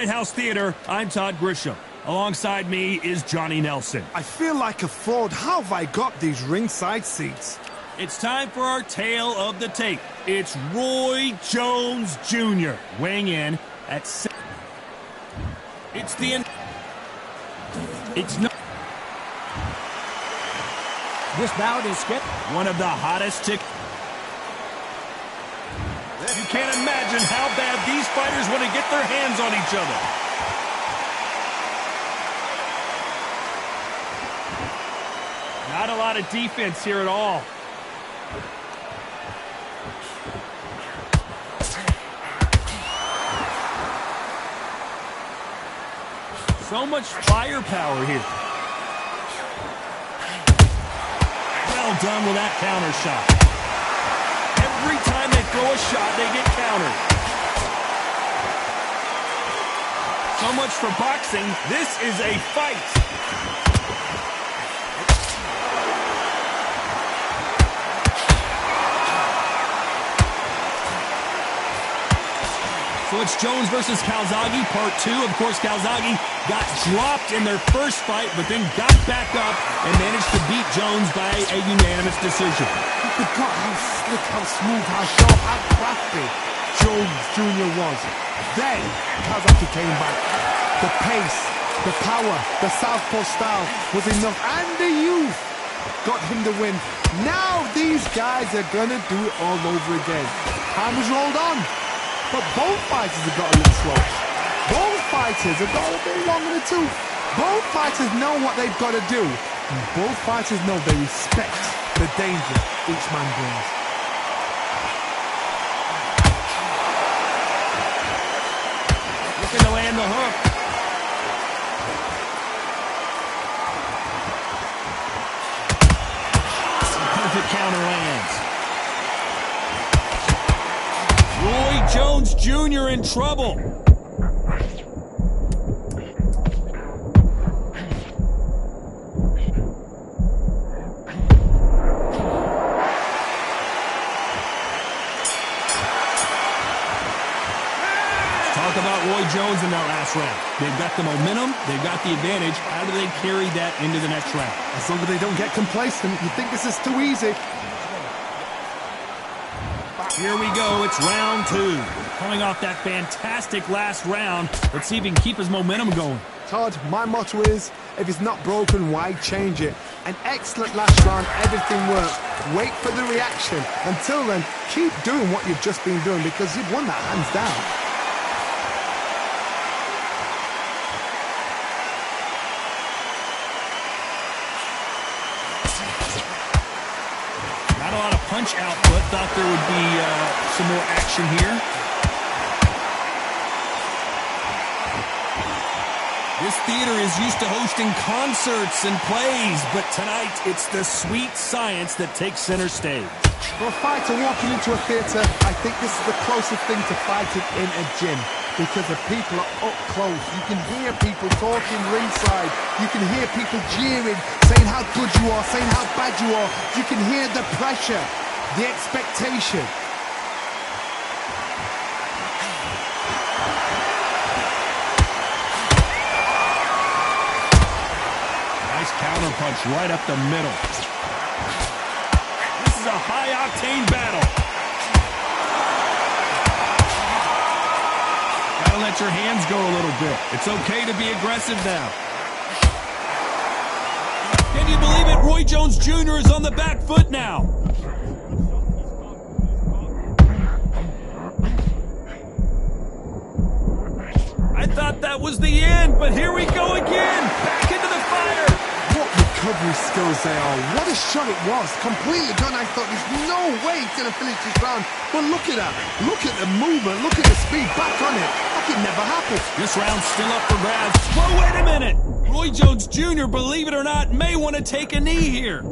White House Theater, I'm Todd Grisham. Alongside me is Johnny Nelson. I feel like a fraud. How have I got these ringside seats? It's time for our tale of the tape. It's Roy Jones Jr. weighing in at 6. It's the end. It's not. This bout is skipped. One of the hottest tick. You can't imagine how bad these fighters want to get their hands on each other. Not a lot of defense here at all. So much firepower here. Well done with that counter shot. Every time they throw a shot, they get countered. So much for boxing. This is a fight. So it's Jones versus Calzaghe, part 2. Of course, Calzaghe got dropped in their first fight, but then got back up and managed to beat Jones by a unanimous decision. I forgot how slick, how smooth, how sharp, how crafty Jones Jr. was. Then, Calzaghe came back. The pace, the power, the southpaw style was enough, and the youth got him the win. Now these guys are gonna do it all over again. Time has rolled on. But both fighters have got a little slow. Both fighters have got a bit long in the tooth. Both fighters know what they've got to do. And both fighters know they respect the danger each man brings. Looking to land the hook. Perfect counter lands. Roy Jones Jr. in trouble. Talk about Roy Jones in that last round. They've got the momentum, they've got the advantage. How do they carry that into the next round? As long as they don't get complacent, you think this is too easy. Here we go, it's round 2. Coming off that fantastic last round, let's see if he can keep his momentum going. Todd, my motto is, if it's not broken, why change it? An excellent last round, everything worked. Wait for the reaction. Until then, keep doing what you've just been doing because you've won that hands down. Not a lot of punch output. Thought there would be some more action here. This theater is used to hosting concerts and plays, but tonight it's the sweet science that takes center stage. For a fighter walking into a theatre, I think this is the closest thing to fighting in a gym because the people are up close. You can hear people talking ringside. You can hear people jeering, saying how good you are, saying how bad you are. You can hear the pressure, the expectation. Nice counter punch right up the middle. This is a high-octane battle. Gotta let your hands go a little bit. It's okay to be aggressive now. Can you believe it? Roy Jones Jr. is on the back foot now. I thought that was the end, but here we go again. Back into the fire. What recovery skills they are. What a shot it was. Completely done. I thought there's no way he's going to finish this round. But look at that. Look at the movement. Look at the speed. Back on it. Like it never happened. This round's still up for grabs. Whoa, wait a minute. Roy Jones Jr., believe it or not, may want to take a knee here.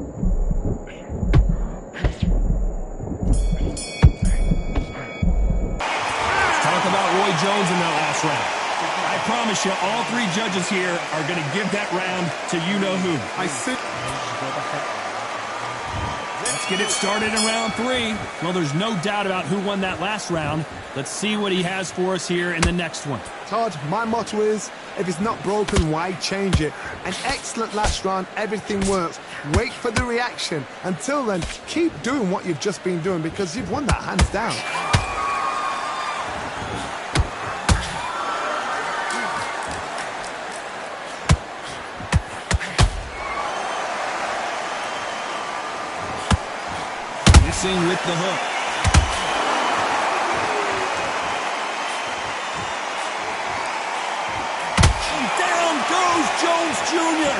Talk about Roy Jones in that last round. I promise you, all 3 judges here are going to give that round to you-know-who. I sit. Let's get it started in round 3. Well, there's no doubt about who won that last round. Let's see what he has for us here in the next one. Todd, my motto is, if it's not broken, why change it? An excellent last round, everything works. Wait for the reaction. Until then, keep doing what you've just been doing because you've won that hands down. Missing with the hook. Jones Jr.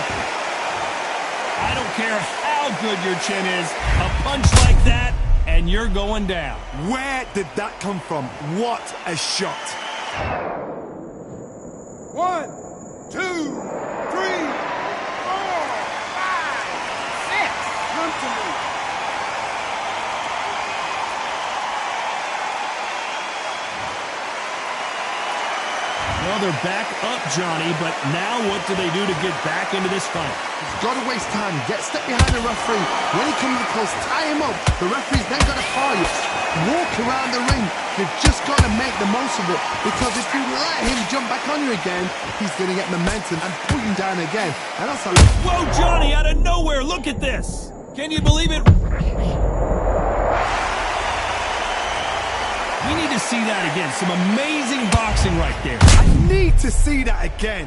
I don't care how good your chin is, a punch like that, and you're going down. Where did that come from? What a shot. 1, 2, 3, 4, 5, 6. Come to me. Well, they're back up, Johnny, but now what do they do to get back into this fight? He's got to waste time. Get step behind the referee. When he comes close, tie him up. The referee's then got to foul you. Walk around the ring. You've just got to make the most of it. Because if you let him jump back on you again, he's going to get momentum and pull you down again. And that's a... Whoa, Johnny, out of nowhere. Look at this. Can you believe it? We need to see that again. Some amazing boxing right there. I need to see that again.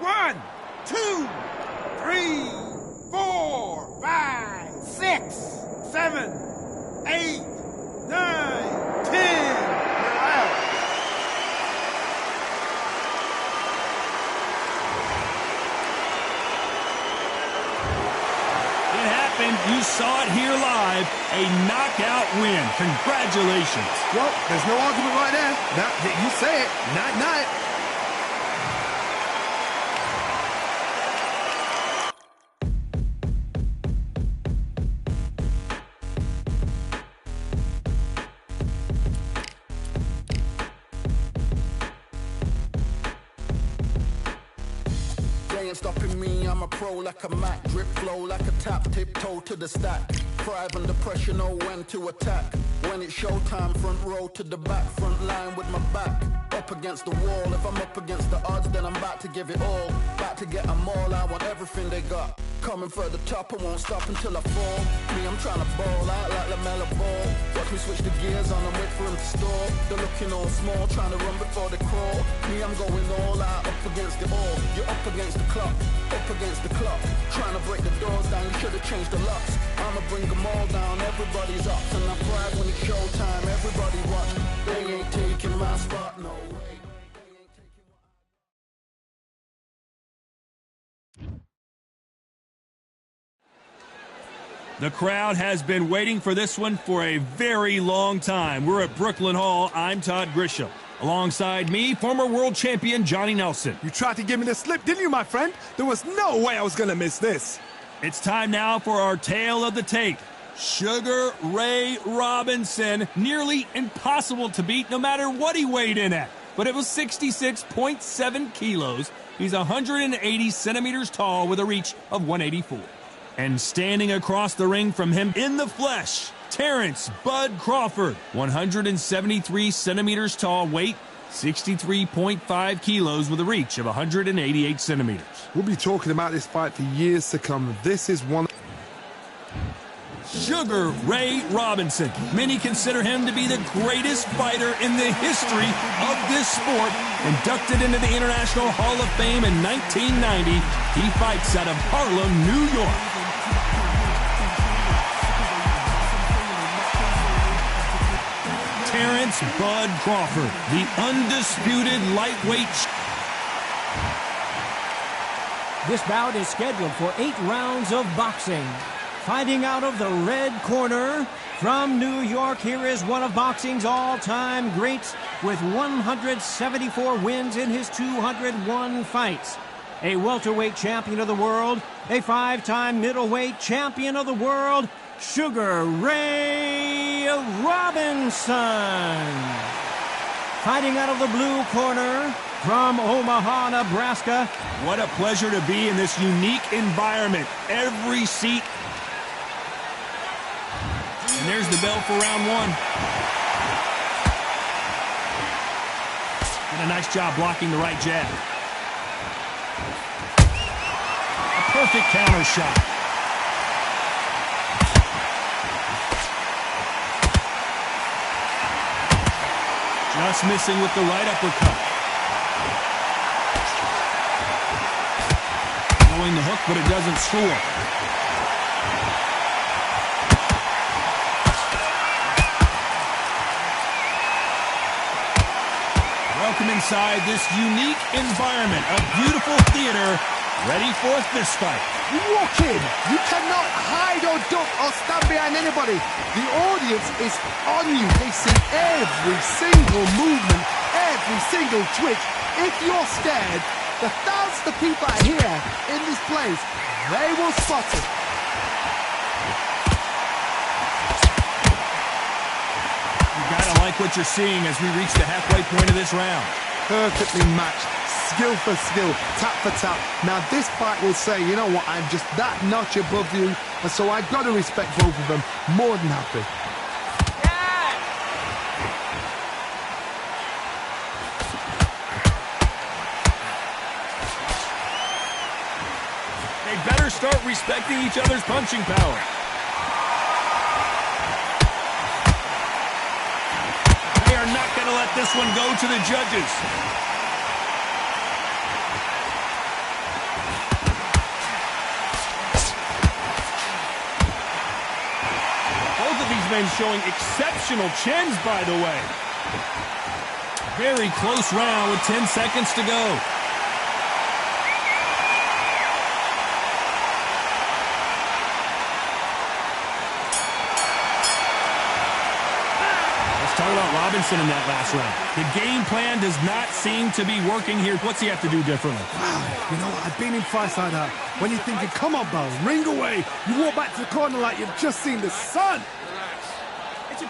One, 2, 3, 4, 5, 6, 7, 8, 9, 10. You're out. It happened. You saw it here live. A knockout win. Congratulations. Well, there's no argument right there. Now, you say it. Night-night. Ain't stopping me, I'm a pro like a Mac. Drip flow like a tap, tiptoe to the stack. Thrive under pressure, know when to attack. When it's showtime, front row to the back. Front line with my back up against the wall. If I'm up against the odds, then I'm about to give it all. About to get them all, I want everything they got. Coming for the top, I won't stop until I fall. Me, I'm trying to ball out like LaMelo Ball. Watch me switch the gears on and wait for him to stall. They're looking all small, trying to run before they crawl. Me, I'm going all out, up against it all. You're up against the clock, up against the clock. Trying to break the doors down, you should have changed the locks. I'ma bring them all down, everybody's up. And I pride when it's showtime, everybody watch. They ain't taking my spot, no way. The crowd has been waiting for this one for a very long time. We're at Brooklyn Hall. I'm Todd Grisham. Alongside me, former world champion Johnny Nelson. You tried to give me the slip, didn't you, my friend? There was no way I was going to miss this. It's time now for our tale of the tape. Sugar Ray Robinson, nearly impossible to beat no matter what he weighed in at. But it was 66.7 kilos. He's 180 centimeters tall with a reach of 184. And standing across the ring from him in the flesh, Terrence Bud Crawford, 173 centimeters tall, weight 63.5 kilos with a reach of 188 centimeters. We'll be talking about this fight for years to come. This is one... Sugar Ray Robinson. Many consider him to be the greatest fighter in the history of this sport. Inducted into the International Hall of Fame in 1990, he fights out of Harlem, New York. Terrence Bud Crawford, the undisputed lightweight. This bout is scheduled for 8 rounds of boxing. Fighting out of the red corner from New York, here is one of boxing's all-time greats with 174 wins in his 201 fights. A welterweight champion of the world, a 5-time middleweight champion of the world, Sugar Ray Robinson. Fighting out of the blue corner from Omaha, Nebraska. What a pleasure to be in this unique environment. Every seat. And there's the bell for round one. Did a nice job blocking the right jab. A perfect counter shot. Just missing with the right uppercut. Throwing the hook, but it doesn't score. Welcome inside this unique environment, a beautiful theater, ready for a fist fight. You walk in, you cannot hide or duck or stand behind anybody. The audience is on you. They see every single movement, every single twitch. If you're scared, the thousands of people are here in this place. They will spot it. You gotta like what you're seeing as we reach the halfway point of this round. Perfectly matched. Skill for skill, tap for tap. Now this fight will say, you know what, I'm just that notch above you, and so I've got to respect both of them. More than happy. They better start respecting each other's punching power. They are not gonna let this one go to the judges. Men showing exceptional chins, by the way. Very close round with 10 seconds to go. Let's talk about Robinson in that last round. The game plan does not seem to be working here. What's he have to do differently? You know what, I've been in fights like that. When you're thinking, come on, Bell, ring away. You walk back to the corner like you've just seen the sun.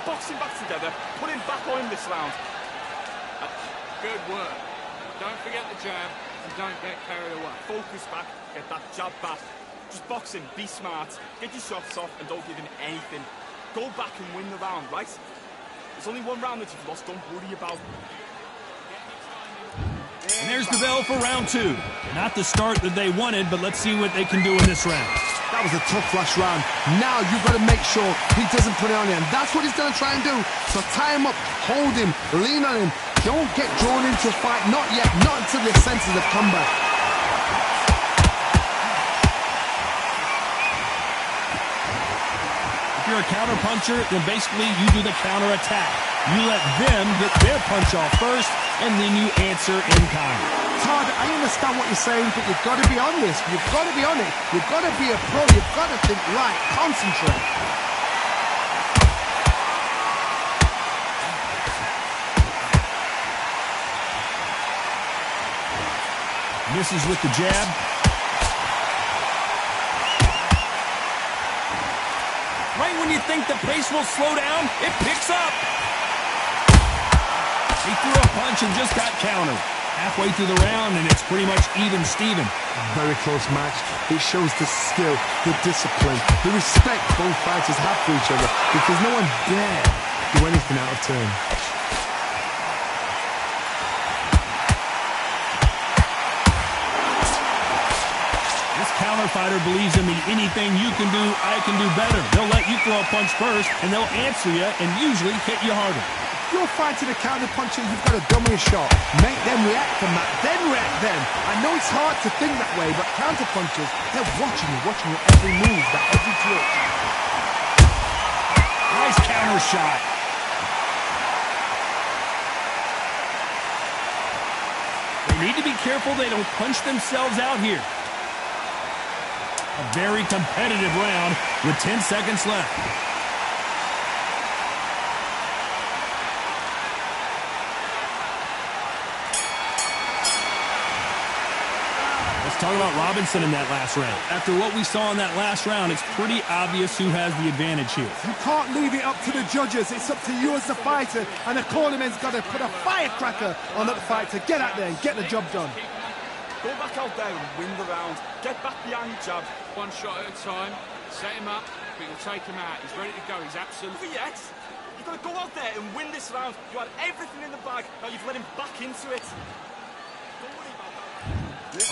Boxing back together, put him back on this round. Good work. Don't forget the jab and don't get carried away. Focus back, get that jab back. Just box him, be smart, get your shots off and don't give him anything. Go back and win the round, right? There's only one round that you've lost, don't worry about it. And there's the bell for round two. Not the start that they wanted, but let's see what they can do in this round. That was a tough last round. Now you've got to make sure he doesn't put it on him. That's what he's going to try and do. So tie him up, hold him, lean on him. Don't get drawn into a fight. Not yet. Not until the senses have come back. If you're a counter puncher, then basically you do the counter attack. You let them get their punch off first, and then you answer in kind. Todd, I understand what you're saying, but you've got to be on this. You've got to be on it. You've got to be a pro. You've got to think right. Concentrate. Misses with the jab. Right when you think the pace will slow down, it picks up. He threw a punch and just got countered. Halfway through the round, and it's pretty much even Steven. Very close match. It shows the skill, the discipline, the respect both fighters have for each other, because no one dare do anything out of turn. This counter fighter believes in the anything you can do, I can do better. They'll let you throw a punch first, and they'll answer you and usually hit you harder. You're fighting a counter puncher, you've got to dummy a shot. Make them react from that, then react then. I know it's hard to think that way, but counter punchers, they're watching you every move, that every twitch. Nice counter shot. They need to be careful they don't punch themselves out here. A very competitive round with 10 seconds left. Talk about Robinson in that last round. After what we saw in that last round, it's pretty obvious who has the advantage here. You can't leave it up to the judges. It's up to you as the fighter, and the cornerman's got to put a firecracker on that fight to get out there and get the job done. Go back out there and win the round. Get back behind jab. One shot at a time. Set him up, but you'll take him out. He's ready to go. He's absolutely... Yet, you've got to go out there and win this round. You had everything in the bag. Now you've let him back into it. Don't worry about that.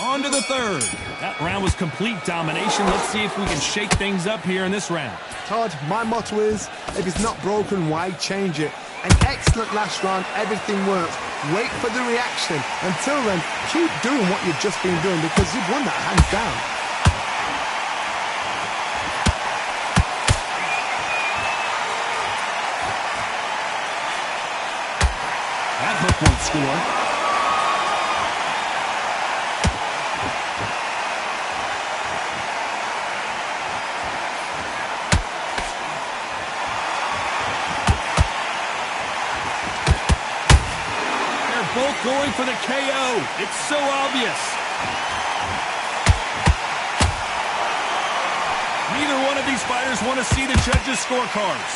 On to the third. That round was complete domination. Let's see if we can shake things up here in this round. Todd, my motto is, if it's not broken, why change it? An excellent last round, everything works. Wait for the reaction. Until then, keep doing what you've just been doing because you've won that hands down. That hook won't score. Both going for the KO. It's so obvious. Neither one of these fighters want to see the judges' scorecards.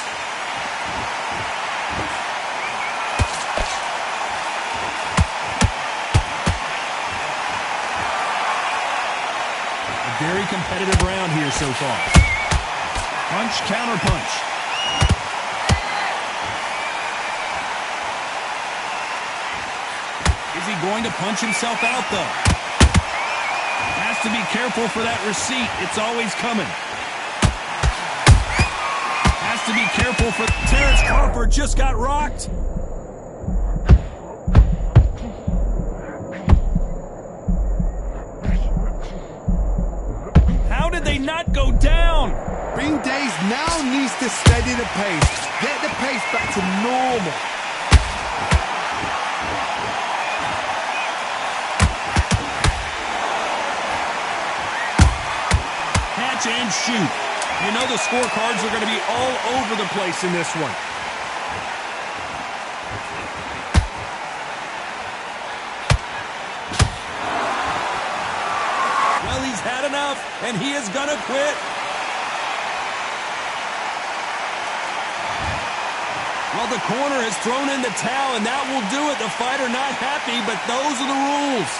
A very competitive round here so far. Punch, counter punch. Is he going to punch himself out, though? Has to be careful for that receipt. It's always coming. Has to be careful for... Terrence Crawford just got rocked. How did they not go down? Bing Days now needs to steady the pace. Get the pace back to normal. And shoot. You know the scorecards are going to be all over the place in this one. Well, he's had enough, and he is going to quit. Well, the corner has thrown in the towel, and that will do it. The fighter not happy, but those are the rules.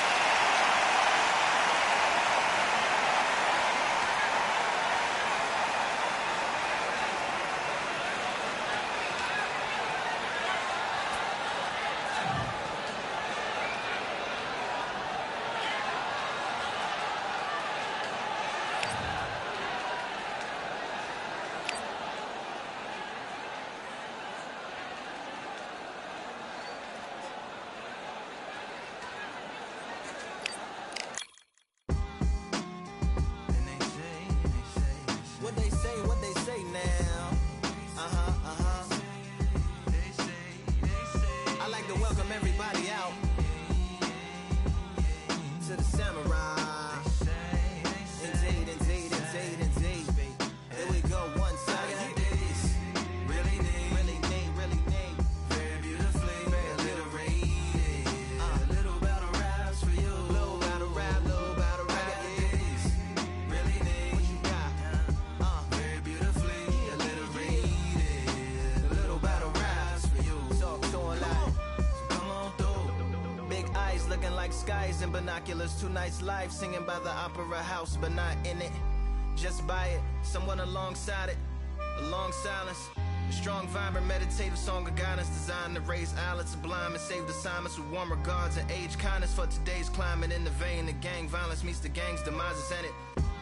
What they say now. I like to welcome everybody out to the Samurai. Indeed. Here we go, one second. Really need. Very beautifully, very alliterated. A little battle raps for you. Little battle rap. Really need. What you got? Very beautifully alliterated. A little battle raps for you. Talk to a lot. So come on through. Big eyes looking like skies and binoculars. Two nights live singing by the opera house, but not in it. Just by it, someone alongside it. A long silence. A strong, vibrant, meditative song of guidance designed to raise eyelids sublime and save the assignments with warm regards and age kindness for today's climate. In the vein, the gang violence meets the gang's demises and it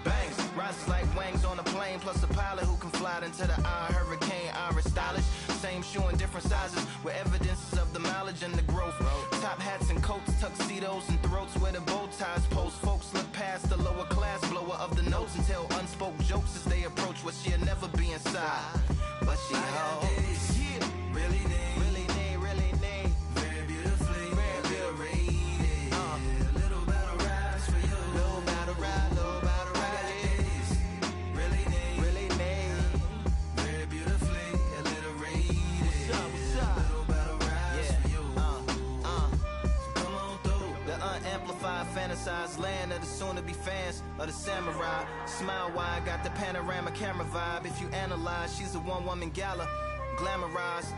bangs. Rises like wings on a plane, plus a pilot who can fly into the eye. Hurricane, Iris stylish. Same shoe in different sizes with evidences of the mileage and the growth. Top hats and coats, tuxedos and throats where the bow ties post. Folks look past the lower class blower of the notes and tell unspoke jokes as they approach what she'll never be inside. But she holds. Really need. Very beautifully, very rated. A little battle raps for you. Little battle rap. Really need. Very beautifully alliterated. What's up? Little battle raps for you. So come on through. The unamplified fantasy fantasized land of the soon-to-be fans of the samurai. Smile wide, got the panorama camera vibe. If you analyze, she's a one-woman gala, glamorized,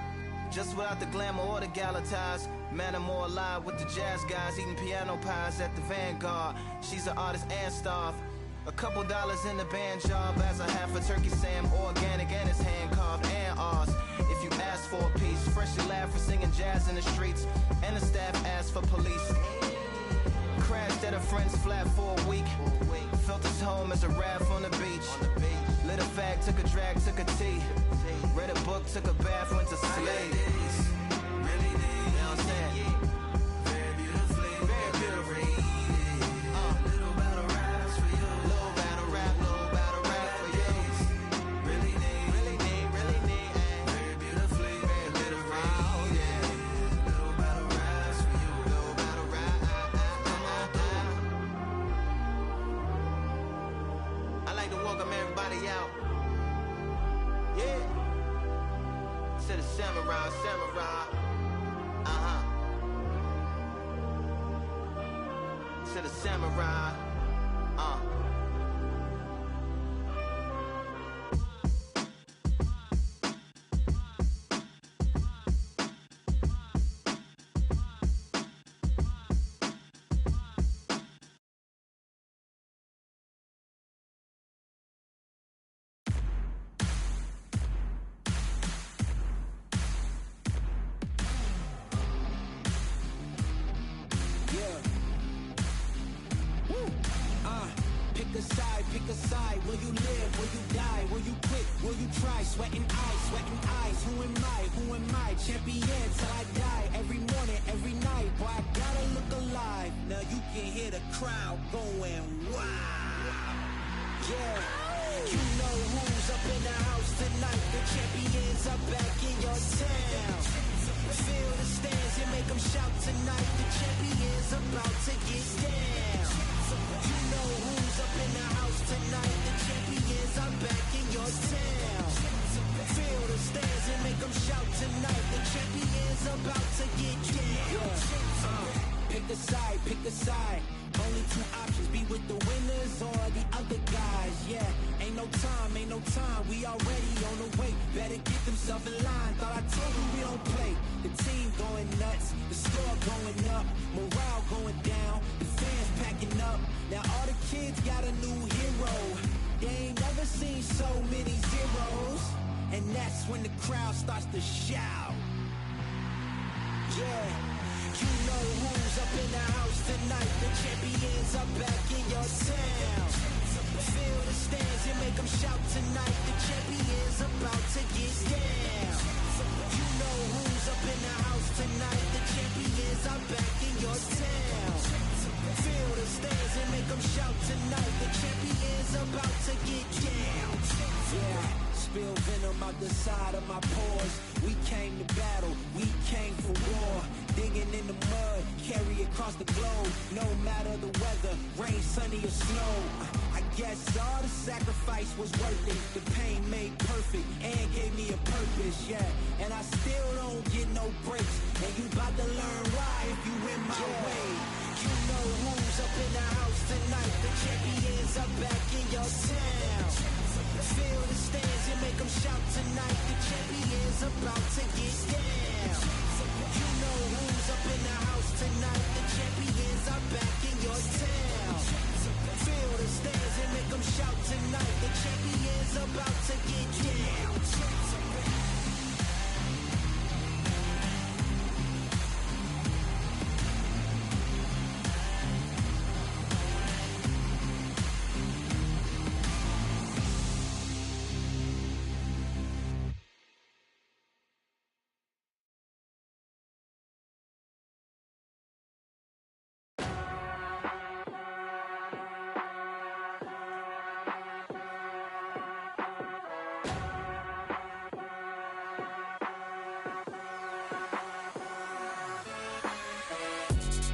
just without the glamour or the gala ties. Man, I'm more alive with the jazz guys, eating piano pies at the Vanguard. She's an artist and staff. A couple dollars in the band job as a half a turkey Sam, organic and it's hand carved and ours. If you ask for a piece, freshly laugh for singing jazz in the streets, and the staff asked for police. Crashed at a friend's flat for a week. Felt his home as a raft on the beach. Lit a fag, took a drag, took a tea. Read a book, took a bath, went to sleep. You know what I'm saying? Very beautifully, very beautifully. Little battle raps for you. Little battle rap for you. Really need. Very beautifully, very beautifully. Yeah. Little battle raps for you. Little battle rap. I like to welcome everybody out. Yeah. To the samurai. To the samurai. Pick a side. Will you live? Will you die? Will you quit? Will you try? Sweating eyes. Who am I? Champion till I die. Every morning, every night. Boy, I gotta look alive. Now you can hear the crowd going wow. Yeah. You know who's up in the house tonight. The champions are back in your town. Feel the stands and make them shout tonight. The champions about to get down. You know who's up in the house tonight. The champions are back in your town. Feel the stands and make them shout tonight. The champions about to get down. Pick a side. Only two options, be with the winners or the other guys. Yeah, ain't no time, we already on the way. Better get themselves in line, thought I told you we don't play. The team going nuts, the score going up, morale going down, the fans packing up. Now all the kids got a new hero. They ain't never seen so many zeros. And that's when the crowd starts to shout. Yeah. You know who's up in the house tonight. The champions are back in your town. Feel the stands and make them shout tonight. The champions about to get down. You know who's up in the house tonight. The champions are back in your town. Feel the stands and make them shout tonight. The champions about to get down. Yeah. Spill venom out the side of my pores. We came to battle, we came for war. Digging in the mud, carry across the globe. No matter the weather, rain, sunny or snow. I guess all the sacrifice was worth it. The pain made perfect and gave me a purpose, yeah. And I still don't get no breaks. And you about to learn why if you in my way. You know who's up in the house tonight. The champions are back in your town. Feel the stands and make them shout tonight. The champions about to get down. You know who's up in the house tonight. The champions are back in your town. Feel the stands and make them shout tonight. The champions about to get down.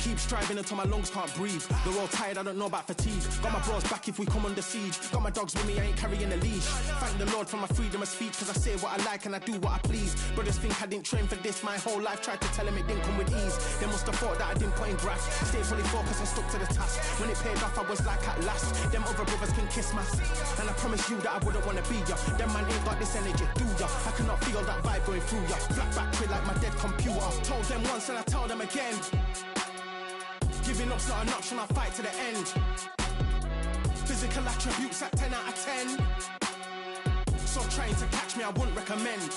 keep striving until my lungs can't breathe. They're all tired, I don't know about fatigue. Got my bros back if we come under siege. Got my dogs with me, I ain't carrying a leash. Thank the Lord for my freedom of speech, cause I say what I like and I do what I please. Brothers think I didn't train for this my whole life. Tried to tell them it didn't come with ease. They must have thought that I didn't put in graft. Stayed fully focused and stuck to the task. When it paid off, I was like at last. Them other brothers can kiss my ass. And I promise you that I wouldn't wanna be ya. Them man ain't got this energy, do ya? I cannot feel that vibe going through ya. Flat battery like my dead computer. Told them once and I tell them again. Giving up's not an option, I'll fight to the end. Physical attributes at 10 out of 10. So trying to catch me, I wouldn't recommend.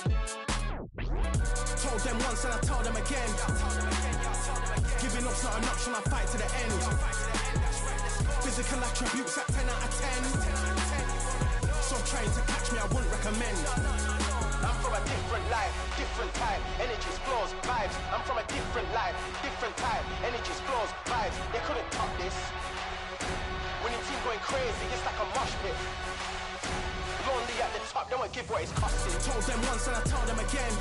Told them once and I tell them again. Giving up's not an option, I'll fight to the end. Physical attributes at 10 out of 10. So trying to catch me, I wouldn't recommend. I'm from a different life, different type, energies, flows, vibes. I'm from a different life, different type, energies, flows, vibes. They couldn't top this. When your team going crazy, it's like a mosh pit. Lonely at the top, they won't give what it's costing. Told them once and I tell them again.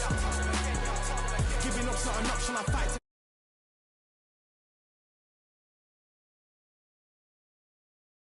Giving up's not an option, I fight.